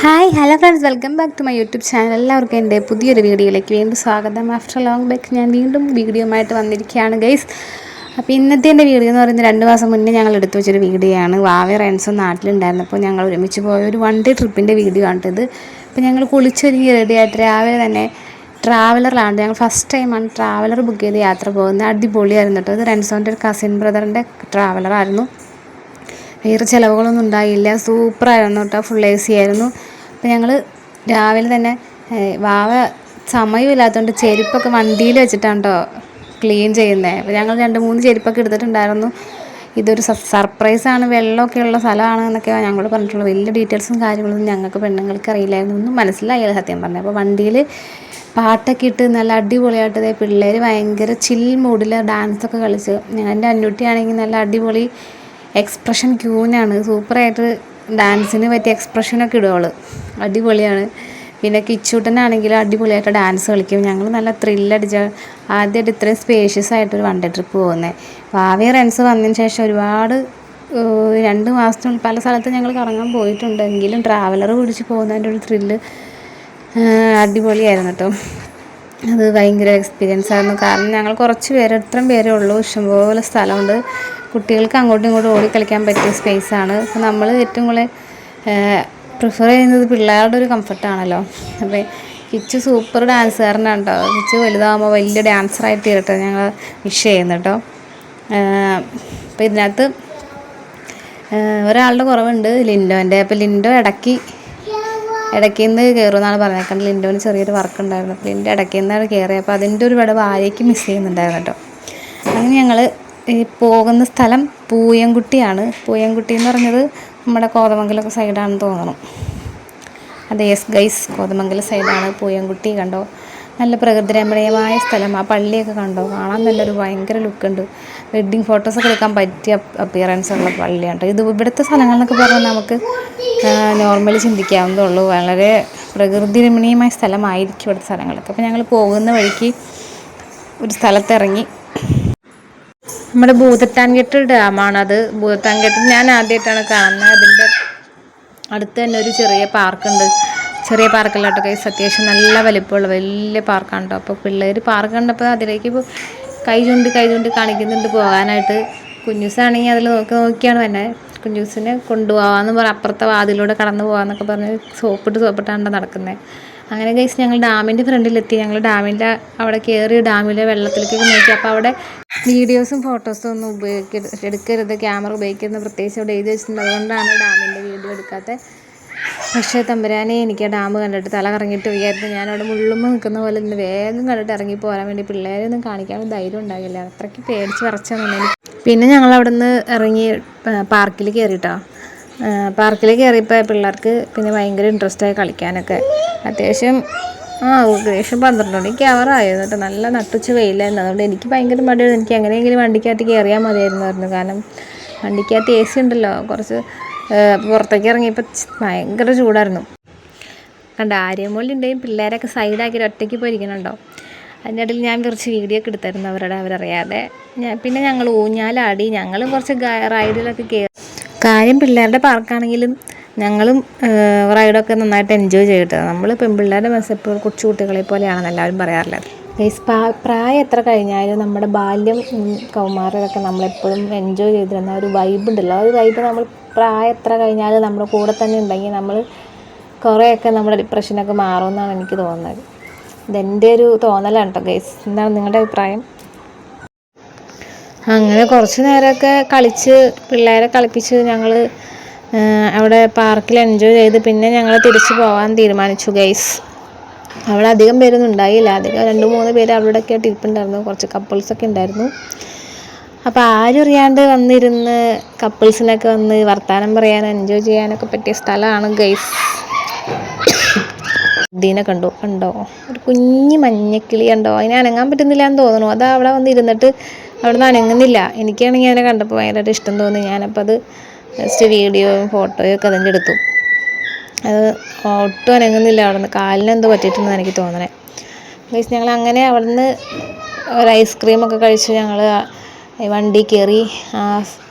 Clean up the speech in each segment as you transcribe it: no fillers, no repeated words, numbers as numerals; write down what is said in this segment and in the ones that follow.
Hi hello friends, welcome back to my YouTube channel. എല്ലാവർക്കും എൻ്റെ പുതിയൊരു വീഡിയോയിലേക്ക് വീണ്ടും സ്വാഗതം. ആഫ്റ്റർ ലോങ് ബാക്ക് ഞാൻ വീണ്ടും വീഡിയോയുമായിട്ട് വന്നിരിക്കുകയാണ് ഗൈസ്. അപ്പോൾ ഇന്നത്തെ എൻ്റെ വീഡിയോ എന്ന് പറയുന്നത് 2 മാസം മുന്നേ ഞങ്ങൾ എടുത്തു വെച്ചൊരു വീഡിയോ ആണ്. വാവ റെൻസും നാട്ടിലുണ്ടായിരുന്നപ്പോൾ ഞങ്ങൾ ഒരുമിച്ച് പോയ ഒരു 1 ഡേ ട്രിപ്പിൻ്റെ വീഡിയോ ആണിത്. അപ്പോൾ ഞങ്ങൾ കുളിച്ചൊരുങ്ങി റെഡിയായിട്ട് രാവിലെ തന്നെ ട്രാവലറിലാണ്. ഞങ്ങൾ ഫസ്റ്റ് ടൈമാണ് ട്രാവലർ ബുക്ക് ചെയ്ത് യാത്ര പോകുന്നത്. അടിപൊളിയായിരുന്നു കേട്ടോ. ഇത് റെൻസോൻ്റെ ഒരു കസിൻ ബ്രദറിൻ്റെ ട്രാവലറായിരുന്നു. വേറെ ചിലവുകളൊന്നും ഉണ്ടായില്ല. സൂപ്പറായിരുന്നു കേട്ടോ. ഫുൾ AC ആയിരുന്നു. അപ്പോൾ ഞങ്ങൾ രാവിലെ തന്നെ വാവ സമയമില്ലാത്തതുകൊണ്ട് ചെരുപ്പൊക്കെ വണ്ടിയിൽ വെച്ചിട്ടാണ് കേട്ടോ ക്ലീൻ ചെയ്യുന്നത്. അപ്പോൾ ഞങ്ങൾ 2-3 ചെരുപ്പൊക്കെ എടുത്തിട്ടുണ്ടായിരുന്നു. ഇതൊരു സർപ്രൈസാണ്, വെള്ളമൊക്കെ ഉള്ള സ്ഥലമാണ് എന്നൊക്കെ ഞങ്ങൾ പറഞ്ഞിട്ടുള്ളത്. വലിയ ഡീറ്റെയിൽസും കാര്യങ്ങളൊന്നും ഞങ്ങൾക്ക് പെണ്ണുങ്ങൾക്ക് അറിയില്ലായിരുന്നു, ഒന്നും മനസ്സിലായില്ല സത്യം പറഞ്ഞത്. അപ്പോൾ വണ്ടിയിൽ പാട്ടൊക്കെ ഇട്ട് നല്ല അടിപൊളിയായിട്ട് പിള്ളേർ ഭയങ്കര ചിൽ മൂഡിൽ ഡാൻസൊക്കെ കളിച്ച്, എൻ്റെ അന്നൂട്ടിയാണെങ്കിൽ നല്ല അടിപൊളി എക്സ്പ്രഷൻ ക്യൂനാണ്. സൂപ്പറായിട്ട് ഡാൻസിന് പറ്റിയ എക്സ്പ്രഷനൊക്കെ ഇടും അവൾ, അടിപൊളിയാണ്. പിന്നെ കിച്ചൂട്ടനാണെങ്കിലും അടിപൊളിയായിട്ട് ഡാൻസ് കളിക്കും. ഞങ്ങൾ നല്ല ത്രില്ലടിച്ച ആദ്യമായിട്ട് ഇത്രയും സ്പേഷ്യസ് ആയിട്ടൊരു 1 ഡേ ട്രിപ്പ് പോകുന്നത്. വാവയും റെൻസ് വന്നതിന് ശേഷം ഒരുപാട് 2 മാസത്തിനുള്ളിൽ പല സ്ഥലത്ത് ഞങ്ങൾ കറങ്ങാൻ പോയിട്ടുണ്ടെങ്കിലും ട്രാവലർ പിടിച്ച് പോകുന്നതിൻ്റെ ഒരു ത്രില്ല് അടിപൊളിയായിരുന്നു കേട്ടോ. അത് ഭയങ്കര എക്സ്പീരിയൻസ് ആയിരുന്നു. കാരണം ഞങ്ങൾ കുറച്ച് പേര്, ഇത്രയും പേരേ ഉള്ളൂ, ഇഷ്ടംപോലെ സ്ഥലമുണ്ട്. കുട്ടികൾക്ക് അങ്ങോട്ടും ഇങ്ങോട്ടും ഓടിക്കളിക്കാൻ പറ്റിയ സ്പേസാണ്. അപ്പോൾ നമ്മൾ ഏറ്റവും കൂടുതൽ പ്രിഫർ ചെയ്യുന്നത് പിള്ളേരുടെ ഒരു കംഫർട്ടാണല്ലോ. അപ്പോൾ കിച്ചു സൂപ്പർ ഡാൻസുകാരനാണ് കേട്ടോ. കിച്ചു വലുതാകുമ്പോൾ വലിയ ഡാൻസറായിട്ട് തീരട്ടെ ഞങ്ങൾ വിഷ് ചെയ്യുന്നു കേട്ടോ. അപ്പോൾ ഇതിനകത്ത് ഒരാളുടെ കുറവുണ്ട്, ലിൻഡോൻ്റെ. അപ്പോൾ ലിൻഡോ ഇടയ്ക്ക് നിന്ന് കയറുമെന്നാണ് പറഞ്ഞേക്കുന്നത്. ലിൻഡോന് ചെറിയൊരു വർക്ക് ഉണ്ടായിരുന്നു. അപ്പോൾ ലിൻഡോ ഇടയ്ക്ക് നിന്നാണ് കയറിയത്. അപ്പോൾ അതിൻ്റെ ഒരു ഇവിടെ വായയ്ക്ക് മിസ് ചെയ്യുന്നുണ്ടായിരുന്നു കേട്ടോ. അങ്ങനെ ഞങ്ങൾ പോകുന്ന സ്ഥലം പൂയംകുട്ടിയാണ്. പൂയംകുട്ടി എന്ന് പറഞ്ഞത് നമ്മുടെ കോതമംഗലം സൈഡാണെന്ന് തോന്നണം. അതെ, യെസ് ഗൈസ്, കോതമംഗലം സൈഡാണ് പൂയംകുട്ടി. കണ്ടോ, നല്ല പ്രകൃതിരമണീയമായ സ്ഥലം. ആ പള്ളിയൊക്കെ കണ്ടോ, കാണാൻ നല്ലൊരു ഭയങ്കര ലുക്കുണ്ട്. വെഡ്ഡിങ് ഫോട്ടോസൊക്കെ എടുക്കാൻ പറ്റിയ അപ്പിയറൻസ് ഉള്ള പള്ളിയാണ് കേട്ടോ. ഇത് ഇവിടുത്തെ സ്ഥലങ്ങളെന്നൊക്കെ പറഞ്ഞാൽ നമുക്ക് നോർമലി ചിന്തിക്കാവുന്നതേ ഉള്ളൂ. വളരെ പ്രകൃതിരമണീയമായ സ്ഥലമായിരിക്കും ഇവിടുത്തെ സ്ഥലങ്ങളൊക്കെ. അപ്പോൾ ഞങ്ങൾ പോകുന്ന വഴിക്ക് ഒരു സ്ഥലത്തിറങ്ങി. നമ്മുടെ ഭൂതത്താൻകെട്ട് ഡാമാണത്. ഭൂതത്താൻകെട്ട് ഞാൻ ആദ്യമായിട്ടാണ് കാണുന്നത്. അതിൻ്റെ അടുത്ത് തന്നെ ഒരു ചെറിയ പാർക്കുണ്ട്. ചെറിയ പാർക്കല്ല കേട്ടോ കൈസ്, അത്യാവശ്യം നല്ല വലിപ്പമുള്ള വലിയ പാർക്കാണ് കേട്ടോ. അപ്പോൾ പിള്ളേർ പാർക്ക് കണ്ടപ്പോൾ അതിലേക്ക് കൈ ചൂണ്ടി കാണിക്കുന്നുണ്ട് പോകാനായിട്ട്. കുഞ്ഞൂസാണെങ്കിൽ അതിൽ നോക്കിയാണ് തന്നെ. കുഞ്ഞൂസിനെ കൊണ്ടുപോകാമെന്ന് പറഞ്ഞ് അപ്പുറത്തെ വാതിലൂടെ കടന്നു പോകാമെന്നൊക്കെ പറഞ്ഞ് സോപ്പിട്ടാണ് നടക്കുന്നത്. അങ്ങനെ ഗൈസ് ഞങ്ങൾ ഡാമിൻ്റെ ഫ്രണ്ടിലെത്തി. ഞങ്ങൾ ഡാമിൻ്റെ അവിടെ കയറി ഡാമിലെ വെള്ളത്തിലേക്കൊക്കെ നോക്കി. അപ്പോൾ അവിടെ വീഡിയോസും ഫോട്ടോസും ഒന്നും എടുക്കരുത്, ക്യാമറ ഉപയോഗിക്കരുത് പ്രത്യേകിച്ച് അവിടെ എഴുതി വെച്ചിട്ടുണ്ട്. അതുകൊണ്ടാണ് ഡാമിൻ്റെ വീഡിയോ എടുക്കാത്തത്. പക്ഷേ തമ്പുരാനെ, എനിക്ക് ഡാം കണ്ടിട്ട് തല കറങ്ങിയിട്ട് വയ്യായിരുന്നു. ഞാനവിടെ മുള്ളുമ്പോൾ നിൽക്കുന്ന പോലെ ഇന്ന് വേഗം കണ്ടിട്ട് ഇറങ്ങി പോരാൻ വേണ്ടി പിള്ളേരൊന്നും കാണിക്കാനും ധൈര്യം ഉണ്ടാകില്ല, അത്രയ്ക്ക് പേടിച്ച് വിറച്ചെന്നുണ്ടെങ്കിൽ. പിന്നെ ഞങ്ങൾ അവിടെ നിന്ന് ഇറങ്ങി പാർക്കിൽ കയറിയിട്ടോ. പാർക്കിൽ കയറിയപ്പോൾ പിള്ളേർക്ക് പിന്നെ ഭയങ്കര ഇൻട്രസ്റ്റായി കളിക്കാനൊക്കെ. അത്യാവശ്യം ഏകദേശം 12 മണിക്ക് ആവാറായിരുന്നു കേട്ടോ. നല്ല നട്ടുച്ച വെയിലായിരുന്നു. അതുകൊണ്ട് എനിക്ക് ഭയങ്കര മടിയായിരുന്നു. എനിക്ക് എങ്ങനെയെങ്കിലും വണ്ടിക്കകത്ത് കയറിയാൽ മതിയായിരുന്നു. കാരണം വണ്ടിക്കകത്ത് AC ഉണ്ടല്ലോ. കുറച്ച് പുറത്തേക്ക് ഇറങ്ങിയപ്പോൾ ഭയങ്കര ചൂടായിരുന്നു. കണ്ടോ, ആര്യമോളുടെയും പിള്ളേരൊക്കെ സൈഡാക്കി ഒറ്റയ്ക്ക് പോയിരിക്കണുണ്ടോ. അതിൻ്റെ ഇടയിൽ ഞാൻ കുറച്ച് വീഡിയോ ഒക്കെ എടുത്തായിരുന്നു അവരറിയാതെ. പിന്നെ ഞങ്ങൾ ഊഞ്ഞാലാടി. ഞങ്ങളും കുറച്ച് റൈഡിലൊക്കെ കയറി. കാര്യം പിള്ളേരുടെ പാർക്കാണെങ്കിലും ഞങ്ങളും റൈഡൊക്കെ നന്നായിട്ട് എൻജോയ് ചെയ്തിട്ട്. നമ്മൾ പെൺപിള്ളേരുടെ ബസ് എപ്പോഴും കൊച്ചു കുട്ടികളെ പോലെയാണെന്ന് എല്ലാവരും പറയാറില്ല. പ്രായം എത്ര കഴിഞ്ഞാലും നമ്മുടെ ബാല്യം കൗമാരമൊക്കെ നമ്മളെപ്പോഴും എൻജോയ് ചെയ്തിരുന്ന ഒരു വൈബ് ഉണ്ടല്ലോ. ആ ഒരു വൈബ് നമ്മൾ പ്രായം എത്ര കഴിഞ്ഞാലും നമ്മുടെ കൂടെ തന്നെ ഉണ്ടെങ്കിൽ നമ്മൾ കുറേയൊക്കെ നമ്മുടെ ഡിപ്രഷനൊക്കെ മാറുമെന്നാണ് എനിക്ക് തോന്നുന്നത്. ഇതെൻ്റെ ഒരു തോന്നലാണ് കേട്ടോ ഗൈസ്. എന്താണ് നിങ്ങളുടെ അഭിപ്രായം? അങ്ങനെ കുറച്ച് നേരമൊക്കെ കളിച്ച് പിള്ളേരെ കളിപ്പിച്ച് ഞങ്ങൾ അവിടെ പാർക്കിൽ എൻജോയ് ചെയ്ത് പിന്നെ ഞങ്ങൾ തിരിച്ചു പോകാൻ തീരുമാനിച്ചു ഗൈസ്. അവിടെ അധികം പേരൊന്നും ഉണ്ടായില്ല. അധികം 2-3 പേര് അവിടെയൊക്കെ ആയിട്ട് ഇരിപ്പുണ്ടായിരുന്നു. കുറച്ച് കപ്പിൾസൊക്കെ ഉണ്ടായിരുന്നു. അപ്പോൾ ആരും അറിയാണ്ട് വന്നിരുന്ന് കപ്പിൾസിനൊക്കെ വന്ന് വർത്തമാനം പറയാനും എൻജോയ് ചെയ്യാനൊക്കെ പറ്റിയ സ്ഥലമാണ് ഗൈസ്. ഇതിനെ കണ്ടോ ഒരു കുഞ്ഞു മഞ്ഞക്കിളി കണ്ടോ. അതിനെ അനങ്ങാൻ പറ്റുന്നില്ല എന്ന് തോന്നുന്നു. അത് അവിടെ വന്നിരുന്നിട്ട് അവിടെ നിന്ന് അനങ്ങുന്നില്ല. എനിക്കാണെങ്കിൽ അതിനെ കണ്ടപ്പോൾ ഭയങ്കരമായിട്ട് ഇഷ്ടം തോന്നി. ഞാനപ്പോൾ അത് ജസ്റ്റ് വീഡിയോയും ഫോട്ടോയും ഒക്കെ അതിൻ്റെ എടുത്തു. അത് ഒട്ടും അനങ്ങുന്നില്ല. അവിടെ നിന്ന് കാലിനെന്തോ പറ്റിയിട്ടുണ്ടെന്ന് എനിക്ക് തോന്നണേ ഗൈസ്. ഞങ്ങൾ അങ്ങനെ അവിടെ നിന്ന് ഒരു ഐസ്ക്രീമൊക്കെ കഴിച്ച് ഞങ്ങൾ വണ്ടി കയറി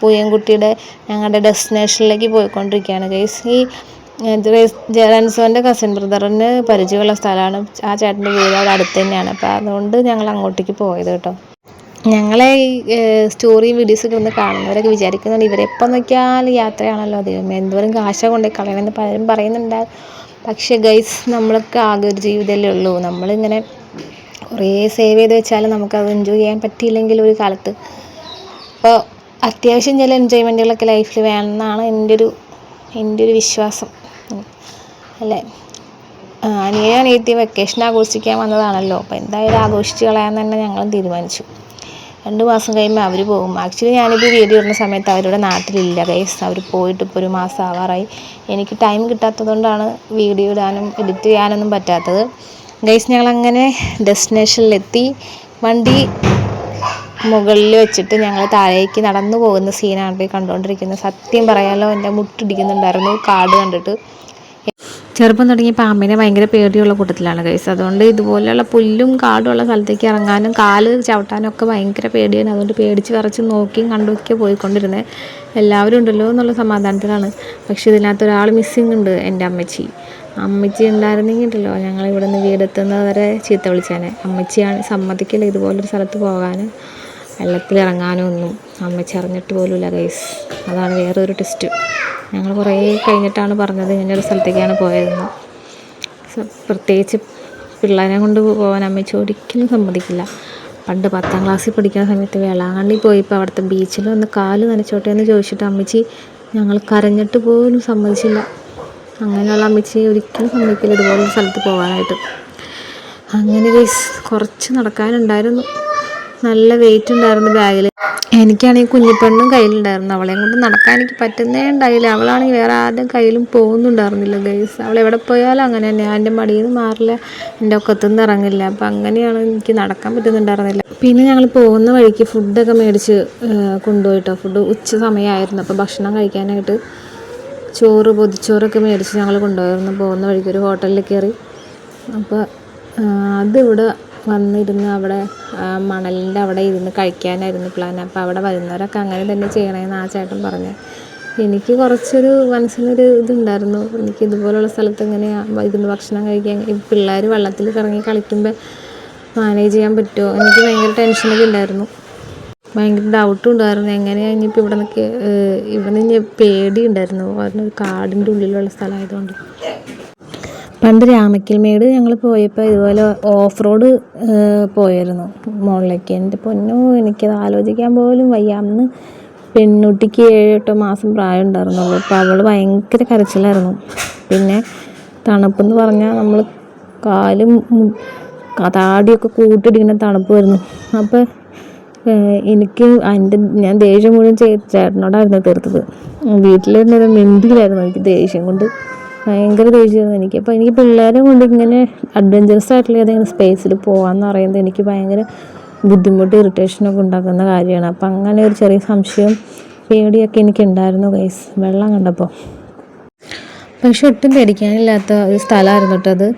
പൂയംകുട്ടിയുടെ ഞങ്ങളുടെ ഡെസ്റ്റിനേഷനിലേക്ക് പോയിക്കൊണ്ടിരിക്കുകയാണ് ഗൈസ്. ഈ റൻസോൻ്റെ കസിൻ ബ്രദറിന് പരിചയമുള്ള സ്ഥലമാണ്. ആ ചേട്ടൻ്റെ വീട് അവിടെ അടുത്ത് തന്നെയാണ്. അപ്പോൾ അതുകൊണ്ട് ഞങ്ങൾ അങ്ങോട്ടേക്ക് പോയത് കേട്ടോ. ഞങ്ങളെ ഈ സ്റ്റോറിയും വീഡിയോസൊക്കെ ഒന്ന് കാണുന്നവരൊക്കെ വിചാരിക്കുന്നുണ്ട് ഇവരെപ്പം നോക്കിയാലും യാത്രയാണല്ലോ അധികം, എന്തോരം കാശ കൊണ്ടുപോയി കളയണമെന്ന് പലരും പറയുന്നുണ്ട്. പക്ഷേ ഗൈസ്, നമ്മൾക്ക് ആകെ ഒരു ജീവിതമല്ലേ ഉള്ളൂ. നമ്മളിങ്ങനെ കുറേ സേവ് ചെയ്ത് വെച്ചാലും നമുക്കത് എൻജോയ് ചെയ്യാൻ പറ്റിയില്ലെങ്കിൽ ഒരു കാലത്ത്, അപ്പോൾ അത്യാവശ്യം ചില എൻജോയ്മെൻറ്റുകളൊക്കെ ലൈഫിൽ വേണമെന്നാണ് എൻ്റെ ഒരു വിശ്വാസം അല്ലേ. അനിയത്തി വെക്കേഷൻ ആഘോഷിക്കാൻ വന്നതാണല്ലോ, അപ്പോൾ എന്തായാലും ആഘോഷിച്ച് കളയാൻ തന്നെ ഞങ്ങളും തീരുമാനിച്ചു. 2 മാസം കഴിയുമ്പോൾ അവർ പോകും. ആക്ച്വലി ഞാനിപ്പോൾ വീഡിയോ ഇടുന്ന സമയത്ത് അവരുടെ നാട്ടിലില്ല ഗൈസ്. അവർ പോയിട്ട് ഇപ്പോൾ 1 മാസം ആവാറായി. എനിക്ക് ടൈം കിട്ടാത്തതുകൊണ്ടാണ് വീഡിയോ ഇടാനും എഡിറ്റ് ചെയ്യാനൊന്നും പറ്റാത്തത് ഗൈസ്. ഞങ്ങളങ്ങനെ ഡെസ്റ്റിനേഷനിലെത്തി. വണ്ടി മുകളിൽ വെച്ചിട്ട് ഞങ്ങൾ താഴേക്ക് നടന്നു പോകുന്ന സീനാണ് പോയി കണ്ടുകൊണ്ടിരിക്കുന്നത്. സത്യം പറയാലോ, എൻ്റെ മുട്ടിടിക്കുന്നുണ്ടായിരുന്നു കാട് കണ്ടിട്ട്. ചെറുപ്പം തുടങ്ങി പാമ്പിനെ ഭയങ്കര പേടിയുള്ള കൂട്ടത്തിലാണ് ഗൈസ്. അതുകൊണ്ട് ഇതുപോലെയുള്ള പുല്ലും കാടുള്ള സ്ഥലത്തേക്ക് ഇറങ്ങാനും കാല് ചവിട്ടാനും ഒക്കെ ഭയങ്കര പേടിയാണ്. അതുകൊണ്ട് പേടിച്ച് വിറച്ച് നോക്കിയും കണ്ടുമൊക്കെ പോയിക്കൊണ്ടിരുന്നത്. എല്ലാവരും ഉണ്ടല്ലോ എന്നുള്ള സമാധാനത്തിലാണ്. പക്ഷേ ഇതിനകത്ത് ഒരാൾ മിസ്സിങ് ഉണ്ട്, എൻ്റെ അമ്മച്ചി ഉണ്ടായിരുന്നെങ്കിൽ ഉണ്ടല്ലോ ഞങ്ങൾ ഇവിടെ നിന്ന് വീടെത്തുന്നത് വരെ ചീത്ത വിളിച്ചേനെ. അമ്മച്ചിയാണ് സമ്മതിക്കില്ല ഇതുപോലൊരു സ്ഥലത്ത് പോകാനും വെള്ളത്തിലിറങ്ങാനും ഒന്നും. അമ്മച്ചി അറിഞ്ഞിട്ട് പോലുമില്ല ഗൈസ്. അതാണ് വേറൊരു ടെസ്റ്റ്. ഞങ്ങൾ കുറേ കഴിഞ്ഞിട്ടാണ് പറഞ്ഞത് ഇങ്ങനൊരു സ്ഥലത്തേക്കാണ് പോയതെന്ന്. പ്രത്യേകിച്ച് പിള്ളേരെ കൊണ്ട് പോകാൻ അമ്മച്ചി ഒരിക്കലും സമ്മതിക്കില്ല. പണ്ട് 10ാം ക്ലാസ്സിൽ പഠിക്കുന്ന സമയത്ത് വേളാങ്കണ്ണി പോയപ്പോൾ അവിടുത്തെ ബീച്ചിൽ ഒന്ന് കാല് നനച്ചോട്ടെ എന്ന് ചോദിച്ചിട്ട് അമ്മച്ചി ഞങ്ങൾ കരഞ്ഞിട്ട് പോലും സമ്മതിച്ചില്ല. അങ്ങനെയുള്ള അമ്മച്ചി ഒരിക്കലും സമ്മതിക്കില്ല ഇതുപോലൊരു സ്ഥലത്ത് പോകാനായിട്ട്. അങ്ങനെ കുറച്ച് നടക്കാനുണ്ടായിരുന്നു. നല്ല വെയിറ്റ് ഉണ്ടായിരുന്നു ബാഗിൽ. എനിക്കാണെങ്കിൽ കുഞ്ഞിപ്പെണ്ണും കയ്യിലുണ്ടായിരുന്നു. അവളെയും കൊണ്ട് നടക്കാൻ എനിക്ക് പറ്റുന്നേ ഉണ്ടായില്ല. അവളാണെങ്കിൽ വേറെ ആരുടെയും കയ്യിലും പോകുന്നുണ്ടായിരുന്നില്ല ഗൈസ്. അവൾ എവിടെ പോയാലും അങ്ങനെ തന്നെ, എൻ്റെ മടിയിൽ നിന്ന് മാറില്ല, എൻ്റെ ഒക്കത്തുനിന്ന് ഇറങ്ങില്ല. അപ്പം അങ്ങനെയാണ് എനിക്ക് നടക്കാൻ പറ്റുന്നുണ്ടായിരുന്നില്ല. പിന്നെ ഞങ്ങൾ പോകുന്ന വഴിക്ക് ഫുഡൊക്കെ മേടിച്ച് കൊണ്ടുപോയിട്ടോ. ഫുഡ് ഉച്ച സമയമായിരുന്നു. അപ്പോൾ ഭക്ഷണം കഴിക്കാനായിട്ട് പൊതിച്ചോറൊക്കെ മേടിച്ച് ഞങ്ങൾ കൊണ്ടുപോയിരുന്നു. പോകുന്ന വഴിക്ക് ഒരു ഹോട്ടലിൽ കയറി. അപ്പോൾ അതിവിടെ വന്നിരുന്ന് അവിടെ മണലിൻ്റെ അവിടെ ഇരുന്ന് കഴിക്കാനായിരുന്നു പ്ലാൻ. അപ്പോൾ അവിടെ വരുന്നവരൊക്കെ അങ്ങനെ തന്നെ ചെയ്യണമെന്ന് ആ ചേട്ടൻ പറഞ്ഞു. എനിക്ക് കുറച്ചൊരു മനസ്സിനൊരു ഇതുണ്ടായിരുന്നു, എനിക്ക് ഇതുപോലുള്ള സ്ഥലത്ത് എങ്ങനെയാണ് ഇരുന്ന് ഭക്ഷണം കഴിക്കാൻ, ഈ പിള്ളേർ വെള്ളത്തിൽ ഇറങ്ങി കളിക്കുമ്പോൾ മാനേജ് ചെയ്യാൻ പറ്റുമോ, എനിക്ക് ഭയങ്കര ടെൻഷനൊക്കെ ഉണ്ടായിരുന്നു, ഭയങ്കര ഡൗട്ടും ഉണ്ടായിരുന്നു. എങ്ങനെയാണ് ഇനിയിപ്പോൾ ഇവിടെ നിന്ന് പേടിയുണ്ടായിരുന്നു, കാരണം കാടിൻ്റെ ഉള്ളിലുള്ള സ്ഥലമായതുകൊണ്ട്. പണ്ട് രാമക്കൽമേട് ഞങ്ങൾ പോയപ്പോൾ ഇതുപോലെ ഓഫ് റോഡ് പോയായിരുന്നു മുകളിലേക്ക്. എൻ്റെ പൊന്നോ, എനിക്കത് ആലോചിക്കാൻ പോലും വയ്യ. അന്ന് പെൺകുട്ടിക്ക് 7-8 മാസം പ്രായം ഉണ്ടായിരുന്നുള്ളൂ. അപ്പോൾ അവൾ ഭയങ്കര കരച്ചിലായിരുന്നു. പിന്നെ തണുപ്പെന്ന് പറഞ്ഞാൽ നമ്മൾ കാലും താടിയൊക്കെ കൂട്ടിടിക്കുന്ന തണുപ്പ് വരുന്നു. അപ്പോൾ ഞാൻ ദേഷ്യം മുഴുവൻ ചേട്ടനോടായിരുന്നു തീർത്തത്. വീട്ടിലിരുന്നൊരു മിണ്ടിയിലായിരുന്നു എനിക്ക് ദേഷ്യം കൊണ്ട്, ഭയങ്കര ദേഷ്യമായിരുന്നു എനിക്ക്. അപ്പോൾ എനിക്ക് പിള്ളേരെ കൊണ്ട് ഇങ്ങനെ അഡ്വഞ്ചറസ് ആയിട്ടുള്ള ഏതെങ്കിലും സ്പേസിൽ പോകാമെന്ന് പറയുന്നത് എനിക്ക് ഭയങ്കര ബുദ്ധിമുട്ട്, ഇറിറ്റേഷനൊക്കെ ഉണ്ടാക്കുന്ന കാര്യമാണ്. അപ്പം അങ്ങനെ ഒരു ചെറിയ സംശയം പേടിയൊക്കെ എനിക്കുണ്ടായിരുന്നു ഗൈസ് വെള്ളം കണ്ടപ്പോൾ. പക്ഷെ ഒട്ടും പേടിക്കാനില്ലാത്ത ഒരു സ്ഥലമായിരുന്നു കേട്ടോ അത്.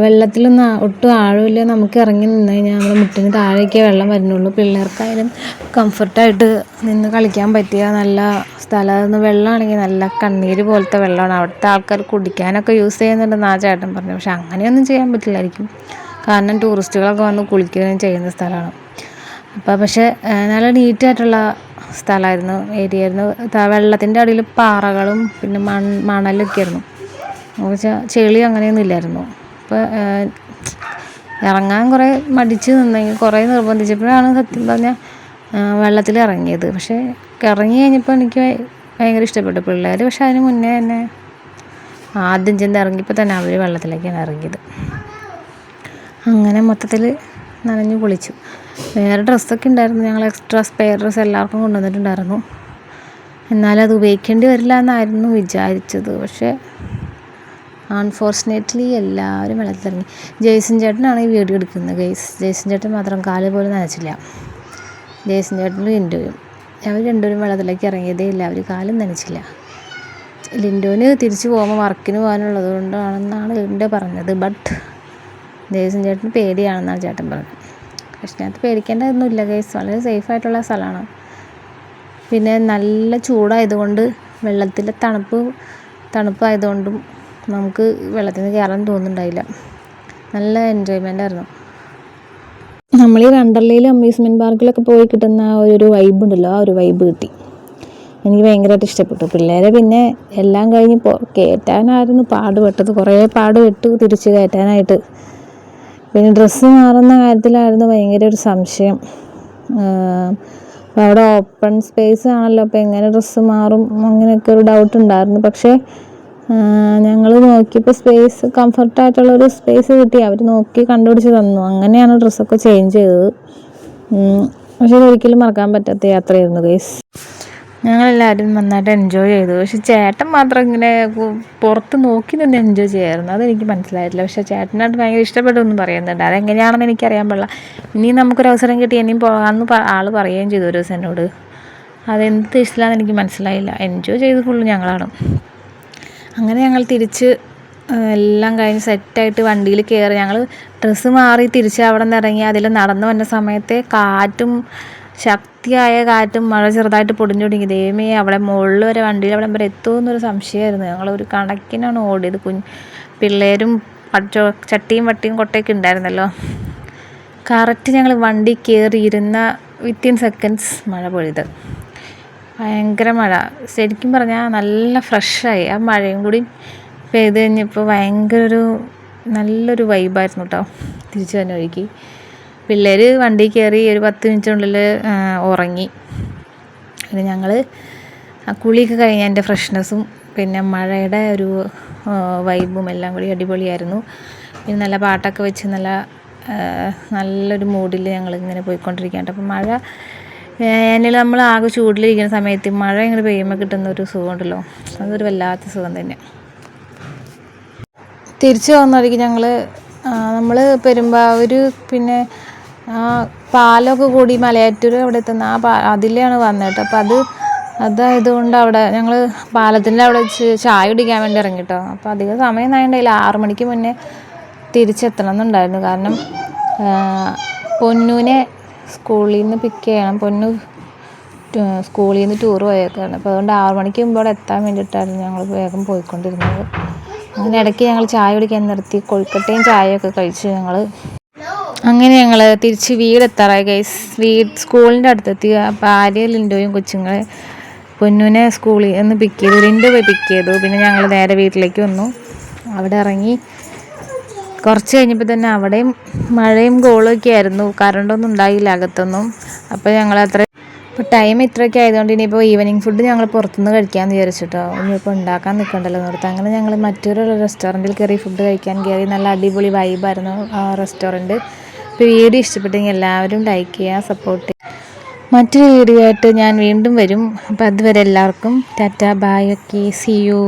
വെള്ളത്തിലൊന്നും ഒട്ടും ആഴമില്ല. നമുക്ക് ഇറങ്ങി നിന്ന് കഴിഞ്ഞാൽ നമ്മുടെ മുട്ടിന് താഴേക്കേ വെള്ളം വരുന്നുള്ളൂ. പിള്ളേർക്കായാലും കംഫർട്ടായിട്ട് നിന്ന് കളിക്കാൻ പറ്റിയ നല്ല സ്ഥലമായിരുന്നു. വെള്ളമാണെങ്കിൽ നല്ല കണ്ണീര് പോലത്തെ വെള്ളമാണ്. അവിടുത്തെ ആൾക്കാർ കുടിക്കാനൊക്കെ യൂസ് ചെയ്യുന്നുണ്ടെന്ന് ആ ചേട്ടൻ പറഞ്ഞു. പക്ഷെ അങ്ങനെയൊന്നും ചെയ്യാൻ പറ്റില്ലായിരിക്കും, കാരണം ടൂറിസ്റ്റുകളൊക്കെ വന്ന് കുളിക്കുകയും ചെയ്യുന്ന സ്ഥലമാണ്. പക്ഷേ നല്ല നീറ്റായിട്ടുള്ള സ്ഥലമായിരുന്നു, ഏരിയ ആയിരുന്നു. വെള്ളത്തിൻ്റെ അടിയിൽ പാറകളും പിന്നെ മണലൊക്കെ ആയിരുന്നു. ചെളി അങ്ങനെയൊന്നും ഇല്ലായിരുന്നു. അപ്പോൾ ഇറങ്ങാൻ കുറേ മടിച്ച് നിന്നെങ്കിൽ കുറേ നിർബന്ധിച്ചപ്പോഴാണ് സത്യം പറഞ്ഞാൽ വെള്ളത്തിൽ ഇറങ്ങിയത്. പക്ഷേ ഇറങ്ങി കഴിഞ്ഞപ്പോൾ എനിക്ക് ഭയങ്കര ഇഷ്ടപ്പെട്ടു. പിള്ളേർ പക്ഷെ അതിന് മുന്നേ തന്നെ ആദ്യം ചെന്ന് ഇറങ്ങിയപ്പോൾ തന്നെ അവർ വെള്ളത്തിലേക്കാണ് ഇറങ്ങിയത്. അങ്ങനെ മൊത്തത്തിൽ നനഞ്ഞു കുളിച്ചു. വേറെ ഡ്രസ്സൊക്കെ ഉണ്ടായിരുന്നു, ഞങ്ങൾ എക്സ്ട്രാ സ്പെയർ ഡ്രസ്സ് എല്ലാവർക്കും കൊണ്ടുവന്നിട്ടുണ്ടായിരുന്നു. എന്നാലും അത് ഉപയോഗിക്കേണ്ടി വരില്ല എന്നായിരുന്നു വിചാരിച്ചത്. പക്ഷേ അൺഫോർച്ചുനേറ്റ്ലി എല്ലാവരും വെള്ളത്തിലിറങ്ങി. ജെയ്സൺ ചേട്ടനാണ് ഈ വീഡിയോ എടുക്കുന്നത് ഗൈസ്. ജെയ്സൺ ചേട്ടൻ മാത്രം കാല് പോലും നനച്ചില്ല. ജെയ്സൺ ചേട്ടനും ലിൻഡോയും അവർ രണ്ടുപേരും വെള്ളത്തിലേക്ക് ഇറങ്ങിയതേ ഇല്ല, അവർ കാലും നനച്ചില്ല. ലിൻഡോന് തിരിച്ചു പോകുമ്പോൾ വർക്കിന് പോകാനുള്ളത് കൊണ്ടാണെന്നാണ് ലിൻഡോ പറഞ്ഞത്. ബട്ട് ജെയ്സൺ ചേട്ടന് പേടിയാണെന്നാണ് ചേട്ടൻ പറഞ്ഞത്. പക്ഷേ അതിനകത്ത് പേടിക്കേണ്ടതൊന്നുമില്ല ഗൈസ്, വളരെ സേഫായിട്ടുള്ള സ്ഥലമാണ്. പിന്നെ നല്ല ചൂടായതുകൊണ്ട് വെള്ളത്തിലെ തണുപ്പ് തണുപ്പായതുകൊണ്ടും നമുക്ക് വെള്ളത്തിൽ നിന്ന് കയറാൻ തോന്നുന്നുണ്ടായില്ല. നല്ല എൻജോയ്മെൻ്റ് ആയിരുന്നു. നമ്മൾ ഈ വണ്ടർലയിൽ അമ്യൂസ്മെൻറ്റ് പാർക്കിലൊക്കെ പോയി കിട്ടുന്ന ആ ഒരു വൈബ് ഉണ്ടല്ലോ, ആ ഒരു വൈബ് കിട്ടി. എനിക്ക് ഭയങ്കരമായിട്ട് ഇഷ്ടപ്പെട്ടു. പിള്ളേരെ പിന്നെ എല്ലാം കഴിഞ്ഞ് കയറ്റാനായിരുന്നു പാടുപെട്ടത്. കുറേ പാടുപെട്ടു തിരിച്ച് കയറ്റാനായിട്ട്. പിന്നെ ഡ്രസ്സ് മാറുന്ന കാര്യത്തിലായിരുന്നു ഭയങ്കര ഒരു സംശയം. അപ്പോൾ അവിടെ ഓപ്പൺ സ്പേസ് ആണല്ലോ, അപ്പോൾ എങ്ങനെ ഡ്രസ്സ് മാറും അങ്ങനെയൊക്കെ ഒരു ഡൗട്ട് ഉണ്ടായിരുന്നു. പക്ഷേ ഞങ്ങൾ നോക്കിയപ്പോൾ സ്പേസ് കംഫർട്ടായിട്ടുള്ളൊരു സ്പേസ് കിട്ടി. അവർ നോക്കി കണ്ടുപിടിച്ച് തന്നു. അങ്ങനെയാണ് ഡ്രസ്സൊക്കെ ചേഞ്ച് ചെയ്തത്. പക്ഷേ ഒരിക്കലും മറക്കാൻ പറ്റാത്ത യാത്രയായിരുന്നു ഗൈസ്. ഞങ്ങളെല്ലാവരും നന്നായിട്ട് എൻജോയ് ചെയ്തു. പക്ഷെ ചേട്ടൻ മാത്രം ഇങ്ങനെ പുറത്ത് നോക്കി നിന്ന് എൻജോയ് ചെയ്യായിരുന്നു. അതെനിക്ക് മനസ്സിലായിട്ടില്ല. പക്ഷേ ചേട്ടനായിട്ട് ഭയങ്കര ഇഷ്ടപ്പെട്ടൊന്നും പറയുന്നുണ്ട്. അതെങ്ങനെയാണെന്ന് എനിക്കറിയാൻ പാടില്ല. ഇനിയും നമുക്കൊരു അവസരം കിട്ടി ഇനിയും പോകാമെന്ന് ആൾ പറയുകയും ചെയ്തു ഒരു ദിവസം എന്നോട്. അതെന്ത് ഇഷ്ടമില്ലാന്ന് എനിക്ക് മനസ്സിലായില്ല. എൻജോയ് ചെയ്ത് ഫുള്ള് ഞങ്ങളാണ്. അങ്ങനെ ഞങ്ങൾ തിരിച്ച് എല്ലാം കഴിഞ്ഞ് സെറ്റായിട്ട് വണ്ടിയിൽ കയറി. ഞങ്ങൾ ഡ്രസ്സ് മാറി തിരിച്ച് അവിടെ നിന്ന് ഇറങ്ങി അതിൽ നടന്നു വന്ന സമയത്തെ കാറ്റും ശക്തിയായ കാറ്റും മഴ ചെറുതായിട്ട് പൊടിഞ്ഞു തുടങ്ങി. ദൈവമേ, അവിടെ മുകളിൽ വരെ വണ്ടിയിൽ അവിടെ വരെ എത്തുമെന്നൊരു സംശയമായിരുന്നു. ഞങ്ങളൊരു കണക്കിനാണ് ഓടിയത്. പിള്ളേരും ചട്ടിയും വട്ടിയും കൊട്ടയൊക്കെ ഉണ്ടായിരുന്നല്ലോ. കറക്റ്റ് ഞങ്ങൾ വണ്ടി കയറിയിരുന്ന വിത്തിൻ സെക്കൻഡ്സ് മഴ പൊഴിയത്. ഭയങ്കര മഴ. ശരിക്കും പറഞ്ഞാൽ നല്ല ഫ്രഷായി. ആ മഴയും കൂടി പെയ്ത് കഴിഞ്ഞപ്പോൾ ഭയങ്കര നല്ലൊരു വൈബായിരുന്നു കേട്ടോ. തിരിച്ചു തന്നെ ഒഴുകി പിള്ളേർ വണ്ടി കയറി ഒരു 10 മിനിറ്റിനുള്ളിൽ ഉറങ്ങി. പിന്നെ ഞങ്ങൾ ആ കുളിയൊക്കെ കഴിഞ്ഞ എൻ്റെ ഫ്രഷ്നെസ്സും പിന്നെ മഴയുടെ ഒരു വൈബും എല്ലാം കൂടി അടിപൊളിയായിരുന്നു. പിന്നെ നല്ല പാട്ടൊക്കെ വെച്ച് നല്ലൊരു മൂഡിൽ ഞങ്ങളിങ്ങനെ പോയിക്കൊണ്ടിരിക്കുകയാണ്. അപ്പം മഴ വേനൽ നമ്മൾ ആകെ ചൂടിലിരിക്കുന്ന സമയത്ത് മഴ ഇങ്ങനെ പെയ്യുമ്പോൾ കിട്ടുന്ന ഒരു സുഖമുണ്ടല്ലോ, അതൊരു വല്ലാത്ത സുഖം തന്നെ. തിരിച്ചു വന്നവർക്ക് നമ്മൾ പെരുമ്പാവൂർ പിന്നെ പാലമൊക്കെ കൂടി മലയാറ്റൂർ അവിടെ എത്തുന്ന അതിലാണ് വന്നത് കേട്ടോ. അപ്പോൾ അതായതുകൊണ്ട് അവിടെ ഞങ്ങൾ പാലത്തിൻ്റെ അവിടെ വെച്ച് ചായ കുടിക്കാൻ വേണ്ടി ഇറങ്ങി കേട്ടോ. അപ്പോൾ അധികം സമയം ആയതുകൊണ്ടില്ല, 6 മണിക്ക് മുന്നേ തിരിച്ചെത്തണം എന്നുണ്ടായിരുന്നു. കാരണം പൊന്നൂനെ സ്കൂളിൽ നിന്ന് പിക്ക് ചെയ്യണം. പൊന്നു സ്കൂളിൽ നിന്ന് ടൂർ പോയേക്കാണ്. അപ്പോൾ അതുകൊണ്ട് 6 മണിക്ക് മുമ്പ് അവിടെ എത്താൻ വേണ്ടിയിട്ടായിരുന്നു ഞങ്ങൾ വേഗം പോയിക്കൊണ്ടിരുന്നത്. അങ്ങനെ ഇടയ്ക്ക് ഞങ്ങൾ ചായ കുടിക്കാൻ നിർത്തി, കൊഴുക്കട്ടയും ചായയൊക്കെ കഴിച്ച് അങ്ങനെ ഞങ്ങൾ തിരിച്ച് വീടെത്താറായി ഗൈസ്. സ്കൂളിൻ്റെ അടുത്തെത്തി. അപ്പോൾ ആര്യ ലിൻഡോയും കൊച്ചുങ്ങളെ പൊന്നൂനെ സ്കൂളിൽ നിന്ന് പിക്ക് ചെയ്തു. ലിൻഡോ പോയി പിക്ക് ചെയ്തു. പിന്നെ ഞങ്ങൾ നേരെ വീട്ടിലേക്ക് വന്നു. അവിടെ ഇറങ്ങി കുറച്ച് കഴിഞ്ഞപ്പോൾ തന്നെ അവിടെയും മഴയും ഗോളൊക്കെ ആയിരുന്നു. കറണ്ടൊന്നും ഉണ്ടായില്ല അകത്തൊന്നും. അപ്പോൾ ഇപ്പോൾ ടൈം ഇത്രയൊക്കെ ആയതുകൊണ്ട് ഇനിയിപ്പോൾ ഈവനിങ് ഫുഡ് ഞങ്ങൾ പുറത്തുനിന്ന് കഴിക്കാമെന്ന് വിചാരിച്ചിട്ടോ. ഇനിയിപ്പോൾ ഉണ്ടാക്കാൻ നിൽക്കണ്ടല്ലോ നിർത്താം. അങ്ങനെ ഞങ്ങൾ മറ്റൊരു റെസ്റ്റോറൻറ്റിൽ കയറി ഫുഡ് കഴിക്കാൻ കയറി. നല്ല അടിപൊളി വൈബായിരുന്നു ആ റെസ്റ്റോറൻറ്റ്. ഇപ്പോൾ വീഡിയോ ഇഷ്ടപ്പെട്ടെങ്കിൽ എല്ലാവരും ലൈക്ക് ചെയ്യുക, സപ്പോർട്ട് ചെയ്യുക. മറ്റൊരു വീഡിയോ ആയിട്ട് ഞാൻ വീണ്ടും വരും. അപ്പോൾ അതുവരെ എല്ലാവർക്കും tata, bye, okay, see U.